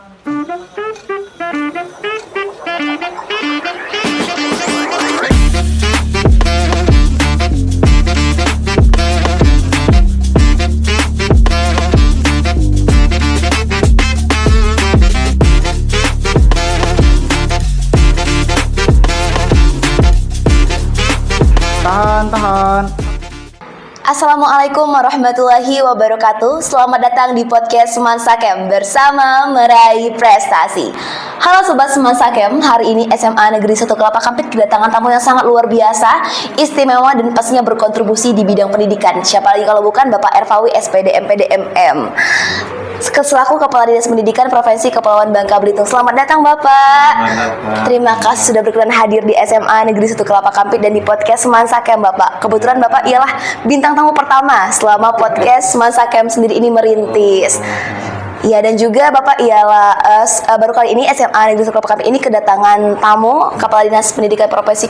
Tahan. Assalamualaikum warahmatullahi wabarakatuh. Selamat datang di podcast Semansakem bersama Meraih Prestasi. Halo Sobat Semansakem, hari ini SMA Negeri 1 Kelapa Kampit kedatangan tamu yang sangat luar biasa, istimewa dan pastinya berkontribusi di bidang pendidikan. Siapa lagi kalau bukan Bapak Erfawi SPD MPD MM, selaku Kepala Dinas Pendidikan Provinsi Kepulauan Bangka Belitung. Selamat datang Bapak. Terima kasih sudah berkenan hadir di SMA Negeri 1 Kelapa Kampit dan di podcast Semansakem Bapak. Kebetulan Bapak ialah bintang tamu pertama selama podcast Semansakem sendiri ini merintis. Ya, dan juga Bapak ialah baru kali ini SMA Negeri 1 Kelapa Kampit ini kedatangan tamu Kepala Dinas Pendidikan Provinsi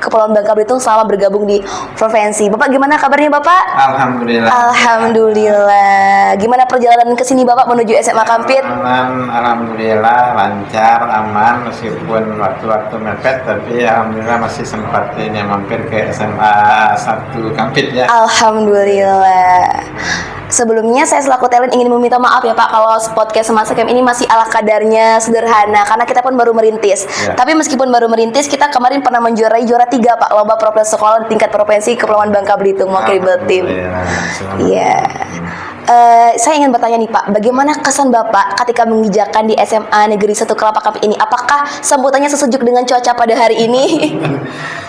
Kepulauan Bangka Belitung selama bergabung di provinsi. Bapak gimana kabarnya Bapak? Alhamdulillah. Alhamdulillah. Gimana perjalanan ke sini Bapak menuju SMA Kampit? Alhamdulillah lancar, aman meskipun waktu-waktu mepet, tapi alhamdulillah masih sempat ini mampir ke SMA 1 Kampit ya. Alhamdulillah. Sebelumnya saya selaku talent ingin meminta maaf ya Pak kalau podcast Semansakem ini masih ala kadarnya sederhana karena kita pun baru merintis. Ya. Tapi meskipun baru merintis, kita kemarin pernah menjuarai juara 3 Pak lomba provinsi sekolah di tingkat provinsi Kepulauan Bangka Belitung mewakili tim. Iya. Saya ingin bertanya nih Pak, bagaimana kesan Bapak ketika mengijakan di SMA Negeri 1 Kelapa Kampit ini? Apakah sambutannya sesejuk dengan cuaca pada hari ini?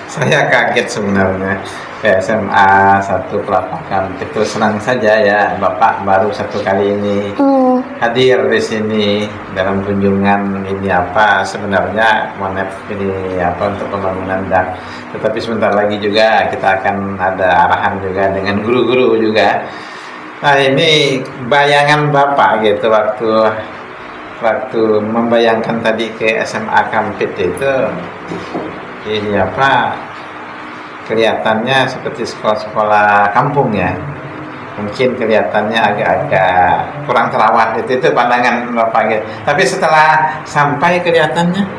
Saya kaget sebenarnya ke SMA 1 Kelapa Kampit, itu senang saja ya Bapak baru satu kali ini hadir di sini dalam kunjungan ini sebenarnya monet ini untuk pembangunan dak. Tetapi sebentar lagi juga kita akan ada arahan juga dengan guru-guru juga. Nah, ini bayangan Bapak gitu waktu membayangkan tadi ke SMA Kampit itu ini kelihatannya seperti sekolah-sekolah kampung ya. Mungkin kelihatannya agak-agak kurang terawat itu pandangan Bapak gitu. Tapi setelah sampai kelihatannya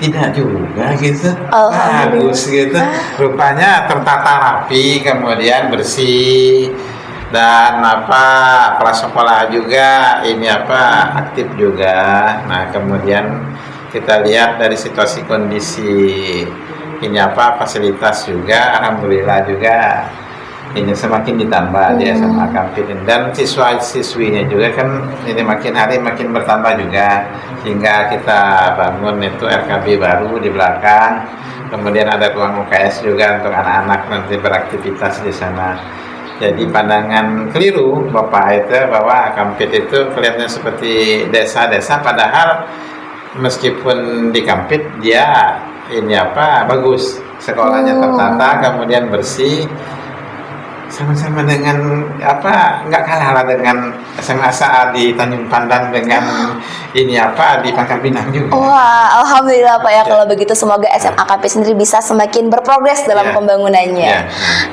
tidak juga gitu. Bagus gitu. Rupanya tertata rapi, kemudian bersih. Dan kelas sekolah juga ini aktif juga. Nah, kemudian kita lihat dari situasi kondisi ini fasilitas juga alhamdulillah juga ini semakin ditambah di SMA Kampit, dan siswa-siswinya juga kan ini makin hari makin bertambah juga, sehingga kita bangun itu RKB baru di belakang, kemudian ada ruang UKS juga untuk anak-anak nanti beraktivitas di sana. Jadi pandangan keliru Bapak itu bahwa Kampit itu kelihatannya seperti desa-desa, padahal meskipun di Kampit dia ini bagus, sekolahnya tertata, kemudian bersih, sama-sama dengan nggak kalah lah dengan SMA SA di Tanjung Pandan dengan ini di Pangkal Pinang juga. Wah, alhamdulillah Pak ya. Kalau begitu semoga SMA Kampit sendiri bisa semakin berprogres dalam pembangunannya.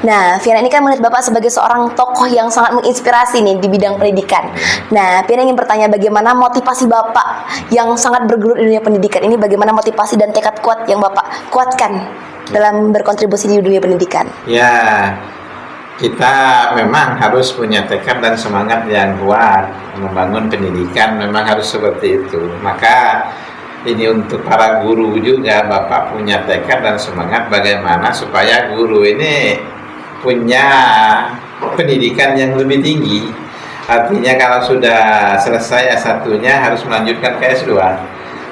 Nah, Fiana ini kan melihat Bapak sebagai seorang tokoh yang sangat menginspirasi nih di bidang pendidikan. Nah, Fiana ingin bertanya bagaimana motivasi Bapak yang sangat bergelut di dunia pendidikan ini, bagaimana motivasi dan tekad kuat yang Bapak kuatkan dalam berkontribusi di dunia pendidikan? Ya, kita memang harus punya tekad dan semangat yang kuat membangun pendidikan, memang harus seperti itu. Maka ini untuk para guru juga, Bapak punya tekad dan semangat bagaimana supaya guru ini punya pendidikan yang lebih tinggi. Artinya kalau sudah selesai S1-nya harus melanjutkan ke S2,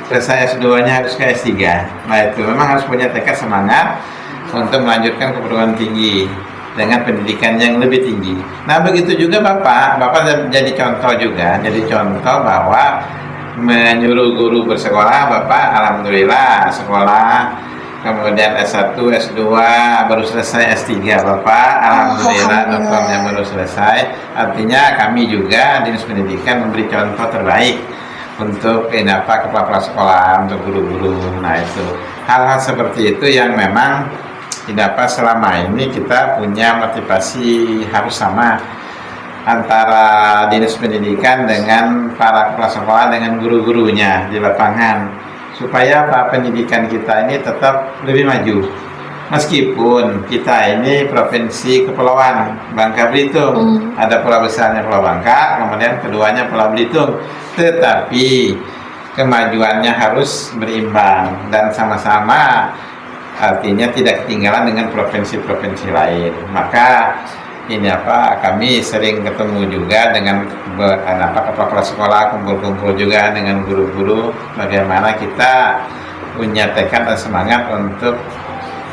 selesai S2-nya harus ke S3. Nah, itu memang harus punya tekad semangat untuk melanjutkan ke perguruan tinggi dengan pendidikan yang lebih tinggi. Nah, begitu juga Bapak jadi contoh juga, jadi contoh bahwa menyuruh guru bersekolah. Bapak alhamdulillah sekolah, kemudian S1, S2, baru selesai S3 Bapak, alhamdulillah doktornya baru selesai. Artinya kami juga Dinas Pendidikan memberi contoh terbaik untuk kepala sekolah, untuk guru-guru. Nah, itu hal-hal seperti itu yang memang tidak selama ini kita punya motivasi harus sama antara dinas pendidikan dengan para kepala sekolah dengan guru-gurunya di lapangan, supaya pendidikan kita ini tetap lebih maju. Meskipun kita ini provinsi kepulauan Bangka Belitung, ada pulau besarnya Pulau Bangka, kemudian keduanya Pulau Belitung, tetapi kemajuannya harus berimbang dan sama-sama, artinya tidak ketinggalan dengan provinsi-provinsi lain. Maka kami sering ketemu juga dengan kepala sekolah, kumpul-kumpul juga dengan guru-guru, bagaimana kita punya tekad dan semangat untuk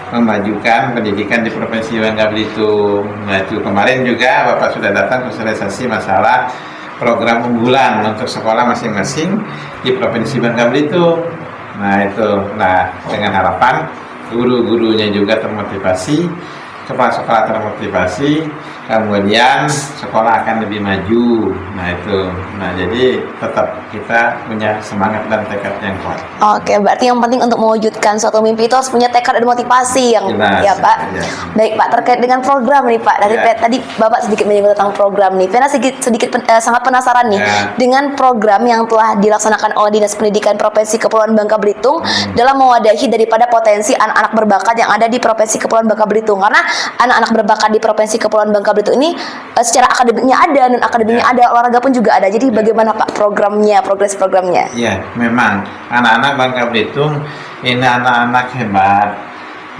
memajukan pendidikan di Provinsi Bangka Belitung. Nah, itu kemarin juga Bapak sudah datang sosialisasi masalah program unggulan untuk sekolah masing-masing di Provinsi Bangka Belitung. Nah, dengan harapan guru-gurunya juga termotivasi, kepala sekolah termotivasi, kemudian sekolah akan lebih maju. Nah, jadi tetap kita punya semangat dan tekad yang kuat. Oke, berarti yang penting untuk mewujudkan suatu mimpi itu harus punya tekad dan motivasi yang Jelas, ya Pak. ya. Baik Pak, terkait dengan program nih Pak. Tadi Bapak sedikit menyinggung tentang program nih. Vena sangat penasaran nih dengan program yang telah dilaksanakan oleh Dinas Pendidikan Provinsi Kepulauan Bangka Belitung dalam mewadahi daripada potensi anak-anak berbakat yang ada di Provinsi Kepulauan Bangka Belitung. Karena anak-anak berbakat di Provinsi Kepulauan Bangka Belitung ini secara akademiknya ada, non akademiknya ada, olahraga pun juga ada. Jadi bagaimana Pak progres programnya? Ya, memang anak-anak Bangka Belitung ini anak-anak hebat.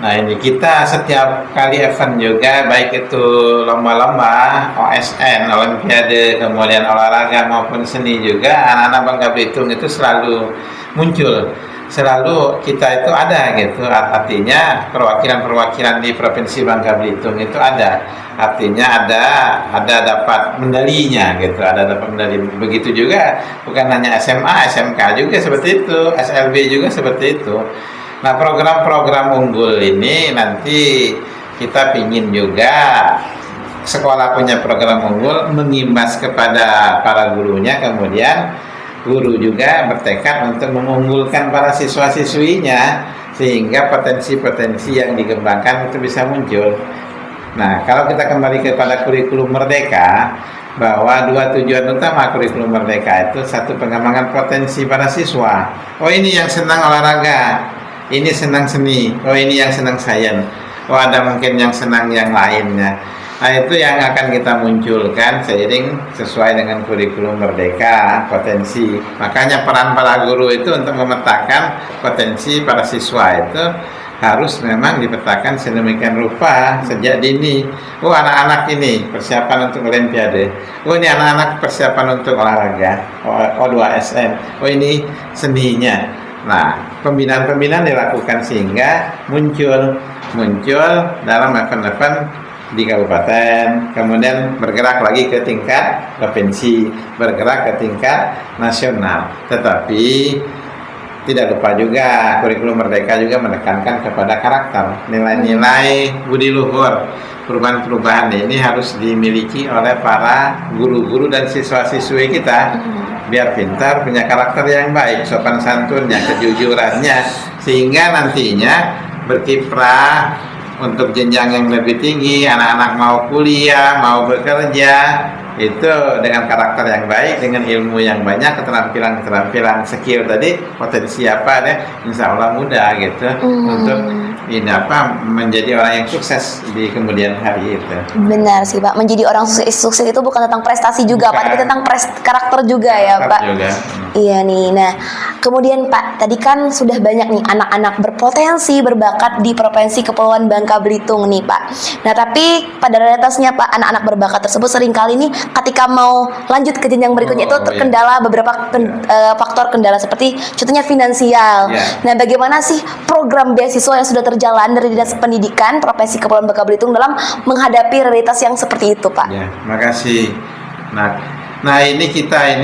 Nah, ini kita setiap kali event juga, baik itu lomba-lomba, OSN, Olimpiade, kemudian olahraga maupun seni juga, anak-anak Bangka Belitung itu selalu muncul. Selalu kita itu ada gitu, artinya perwakilan-perwakilan di Provinsi Bangka Belitung itu ada, artinya ada dapat medalinya gitu, ada dapat medali. Begitu juga bukan hanya SMA, SMK juga seperti itu, SLB juga seperti itu. Nah, program-program unggul ini nanti kita pingin juga sekolah punya program unggul mengimbas kepada para gurunya, kemudian guru juga bertekad untuk mengunggulkan para siswa-siswinya sehingga potensi-potensi yang dikembangkan itu bisa muncul. Nah, kalau kita kembali kepada kurikulum Merdeka, bahwa dua tujuan utama kurikulum Merdeka itu, satu, pengembangan potensi para siswa. Oh, ini yang senang olahraga, ini senang seni, oh ini yang senang sains, oh ada mungkin yang senang yang lainnya. Nah, itu yang akan kita munculkan seiring sesuai dengan kurikulum Merdeka, potensi. Makanya peran para guru itu untuk memetakan potensi para siswa itu harus memang dipetakan sedemikian rupa sejak dini. Oh, anak-anak ini persiapan untuk Olimpiade. Oh, ini anak-anak persiapan untuk olahraga. O2SN. Oh, ini seninya. Nah, pembinaan-pembinaan dilakukan sehingga muncul dalam event-event di kabupaten, kemudian bergerak lagi ke tingkat provinsi, bergerak ke tingkat nasional. Tetapi tidak lupa juga kurikulum Merdeka juga menekankan kepada karakter, nilai-nilai budi luhur. Perubahan-perubahan ini harus dimiliki oleh para guru-guru dan siswa-siswi kita biar pintar, punya karakter yang baik, sopan santunnya, kejujurannya, sehingga nantinya berkiprah untuk jenjang yang lebih tinggi. Anak-anak mau kuliah, mau bekerja, itu dengan karakter yang baik, dengan ilmu yang banyak, keterampilan skill tadi, potensi apa deh, insya Allah mudah gitu untuk menjadi orang yang sukses di kemudian hari itu. Benar sih Pak, menjadi orang sukses itu bukan tentang prestasi juga Pak, tapi tentang karakter juga ya Pak. Juga. Iya nih. Nah, kemudian Pak, tadi kan sudah banyak nih anak-anak berpotensi berbakat di Provinsi Kepulauan Bangka Belitung nih Pak. Nah, tapi pada realitasnya Pak, anak-anak berbakat tersebut seringkali nih ketika mau lanjut ke jenjang berikutnya itu terkendala beberapa faktor kendala, seperti contohnya finansial. Nah, bagaimana sih program beasiswa yang sudah terjalan dari Dinas Pendidikan Provinsi Kepulauan Bangka Belitung dalam menghadapi realitas yang seperti itu Pak? Ya, makasih. Nah, ini kita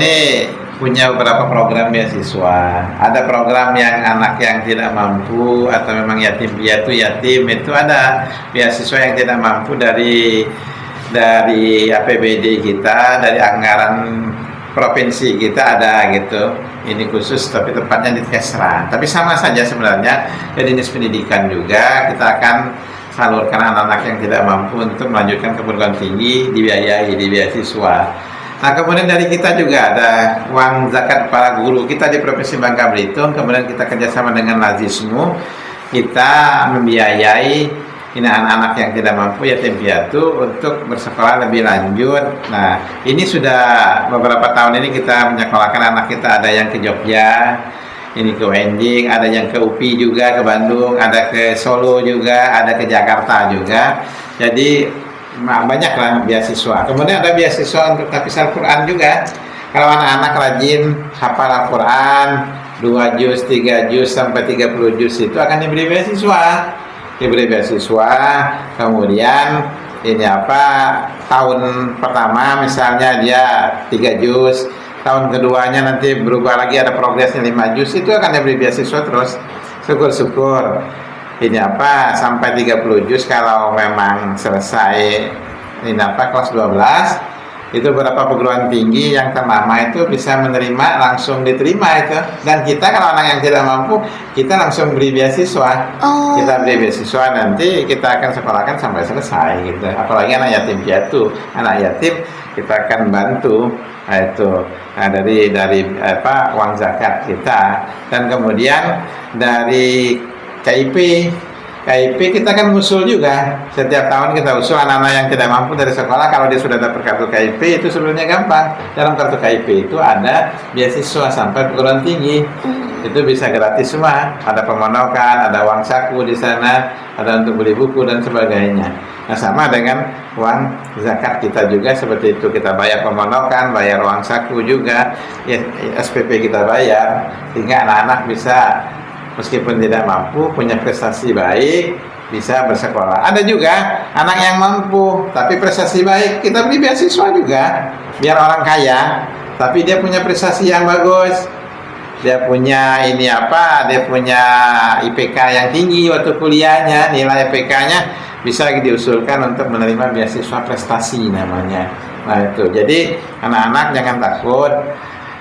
punya beberapa program beasiswa. Ada program yang anak yang tidak mampu atau memang yatim piatu itu ada beasiswa yang tidak mampu dari APBD kita, dari anggaran provinsi kita ada gitu. Ini khusus tapi tepatnya di Kesra. Tapi sama saja sebenarnya, di Dinas Pendidikan juga kita akan salurkan anak-anak yang tidak mampu untuk melanjutkan ke perguruan tinggi, dibiayai di beasiswa. Nah, kemudian dari kita juga ada uang zakat para guru kita di Provinsi Bangka Belitung. Kemudian kita kerjasama dengan Lazismu, kita membiayai ini anak-anak yang tidak mampu, yatim piatu, untuk bersekolah lebih lanjut. Nah, ini sudah beberapa tahun ini kita menyekolahkan anak kita, ada yang ke Jogja, ini ke Wenjing, ada yang ke UPI juga, ke Bandung, ada ke Solo juga, ada ke Jakarta juga. Jadi banyaklah beasiswa. Kemudian ada beasiswa untuk tahfiz Al-Quran juga. Kalau anak-anak rajin hafal Al-Quran 2 juz, 3 juz sampai 30 juz itu akan diberi beasiswa. Kemudian ini tahun pertama misalnya dia 3 juz, tahun keduanya nanti berubah lagi, ada progresnya 5 juz, itu akan diberi beasiswa terus. Syukur-syukur ini sampai 30 juz. Kalau memang selesai ini kelas 12, itu beberapa perguruan tinggi yang ternama itu bisa menerima, langsung diterima itu. Dan kita kalau anak yang tidak mampu, kita langsung beri beasiswa. Kita beri beasiswa, nanti kita akan sekolahkan sampai selesai gitu. Apalagi anak yatim piatu, anak yatim kita akan bantu. Nah, itu dari uang zakat kita. Dan kemudian dari KIP kita kan usul juga. Setiap tahun kita usul anak-anak yang tidak mampu dari sekolah, kalau dia sudah dapat kartu KIP itu sebenarnya gampang. Dalam kartu KIP itu ada beasiswa sampai perguruan tinggi. Itu bisa gratis semua. Ada pemonokan, ada uang saku di sana, ada untuk beli buku dan sebagainya. Nah, sama dengan uang zakat kita juga seperti itu. Kita bayar pemonokan, bayar uang saku juga, ya, SPP kita bayar, sehingga anak-anak bisa meskipun tidak mampu, punya prestasi baik, bisa bersekolah. Ada juga anak yang mampu tapi prestasi baik, kita beri beasiswa juga. Biar orang kaya tapi dia punya prestasi yang bagus, dia punya dia punya IPK yang tinggi waktu kuliahnya, nilai IPK-nya bisa diusulkan untuk menerima beasiswa prestasi namanya. Nah, itu jadi anak-anak jangan takut.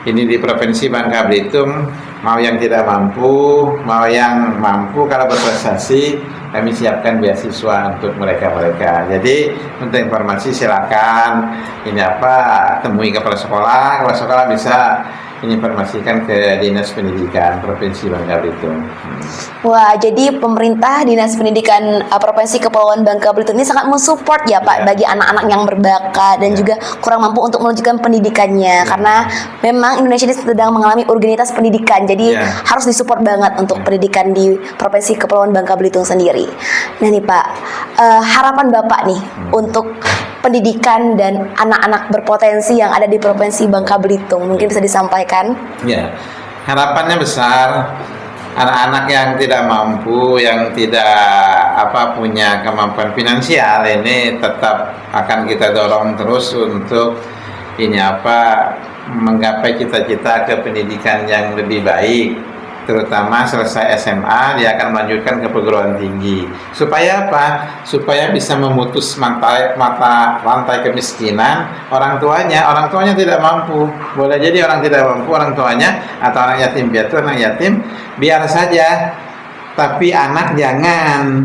Ini di Provinsi Bangka Belitung, mau yang tidak mampu, mau yang mampu, kalau berprestasi kami siapkan beasiswa untuk mereka-mereka. Jadi untuk informasi silakan temui kepala sekolah bisa informasikan ke Dinas Pendidikan Provinsi Bangka Belitung. Wah, jadi pemerintah Dinas Pendidikan Provinsi Kepulauan Bangka Belitung ini sangat mensupport ya Pak, bagi anak-anak yang berbakat dan juga kurang mampu untuk melanjutkan pendidikannya, karena memang Indonesia ini sedang mengalami urgenitas pendidikan, jadi harus disupport banget untuk pendidikan di Provinsi Kepulauan Bangka Belitung sendiri. Nah nih Pak, harapan Bapak nih untuk pendidikan dan anak-anak berpotensi yang ada di Provinsi Bangka Belitung, mungkin bisa disampaikan? Ya, harapannya besar. Anak-anak yang tidak mampu, yang tidak punya kemampuan finansial, ini tetap akan kita dorong terus untuk menggapai cita-cita ke pendidikan yang lebih baik. Terutama selesai SMA dia akan melanjutkan ke perguruan tinggi. Supaya apa? Supaya bisa memutus rantai kemiskinan orang tuanya. Orang tuanya tidak mampu. Boleh jadi orang tidak mampu, orang tuanya atau anak yatim piatu, anak yatim biar saja. Tapi anak jangan.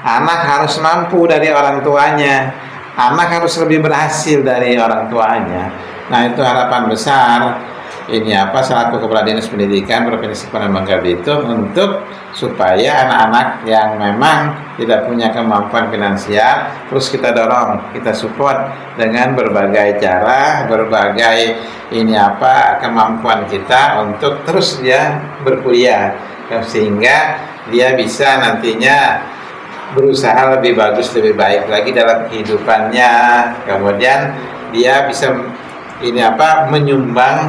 Anak harus mampu dari orang tuanya. Anak harus lebih berhasil dari orang tuanya. Nah, itu harapan besar. Selaku Kepala Dinas Pendidikan Provinsi Kepulauan Bangka Belitung, untuk supaya anak-anak yang memang tidak punya kemampuan finansial terus kita dorong, kita support dengan berbagai cara, berbagai kemampuan kita untuk terus dia berkuliah, sehingga dia bisa nantinya berusaha lebih bagus, lebih baik lagi dalam kehidupannya. Kemudian dia bisa menyumbang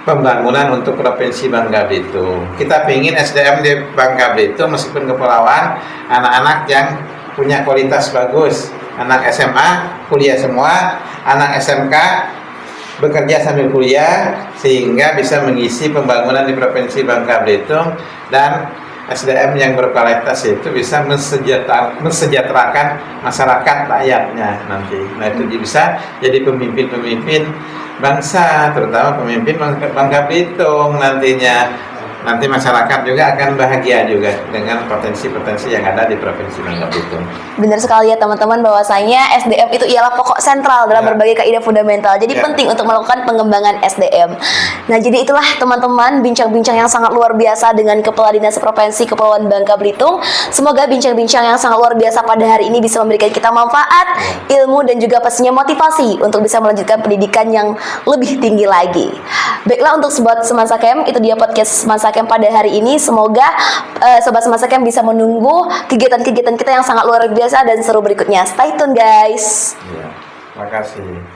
pembangunan untuk Provinsi Bangka Belitung. Kita ingin SDM di Bangka Belitung meskipun kepulauan, anak-anak yang punya kualitas bagus. Anak SMA kuliah semua, anak SMK bekerja sambil kuliah, sehingga bisa mengisi pembangunan di Provinsi Bangka Belitung, dan SDM yang berkualitas itu bisa mensejahterakan masyarakat rakyatnya nanti. Nah, itu bisa jadi pemimpin-pemimpin bangsa, terutama pemimpin Bangka Belitung nantinya. nanti masyarakat juga akan bahagia juga dengan potensi-potensi yang ada di Provinsi Bangka Belitung. Benar sekali ya teman-teman, bahwasanya SDM itu ialah pokok sentral dalam berbagai kaidah fundamental. Jadi penting untuk melakukan pengembangan SDM. Nah, jadi itulah teman-teman bincang-bincang yang sangat luar biasa dengan Kepala Dinas Provinsi Kepulauan Bangka Belitung. Semoga bincang-bincang yang sangat luar biasa pada hari ini bisa memberikan kita manfaat, ilmu, dan juga pastinya motivasi untuk bisa melanjutkan pendidikan yang lebih tinggi lagi. Baiklah, untuk Sobat Semansa Camp, itu dia podcast Semansa Camp pada hari ini. Semoga Sobat Semansa Camp bisa menunggu kegiatan-kegiatan kita yang sangat luar biasa dan seru berikutnya. Stay tune guys. Terima kasih.